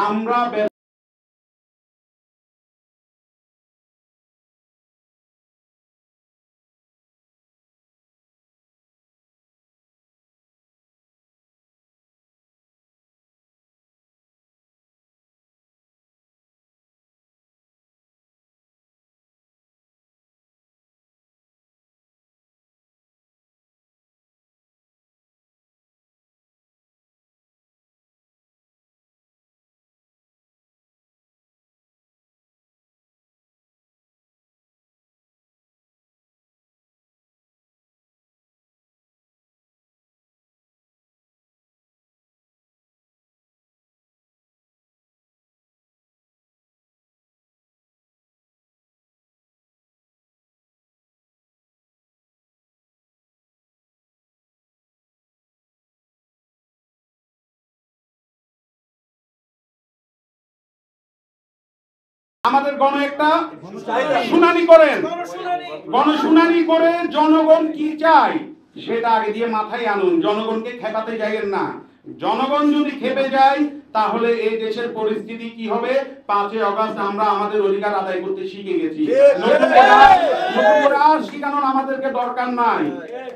আমরা আমাদের গণ একটা শুনানি করেন, গণশুনানি করে জনগণ কি চায় সেটা আগে দিয়ে মাথায় আনুন। জনগণকে খেপাতে যাইয়েন না। জনগণ যদি খেপে যায় তাহলে এই দেশের পরিস্থিতি কি হবে? 5ই আগস্ট আমরা আমাদের অধিকার আদায় করতে শিখে গেছি, নতুন করে আর শিখানোর আমাদেরকে দরকার নাই।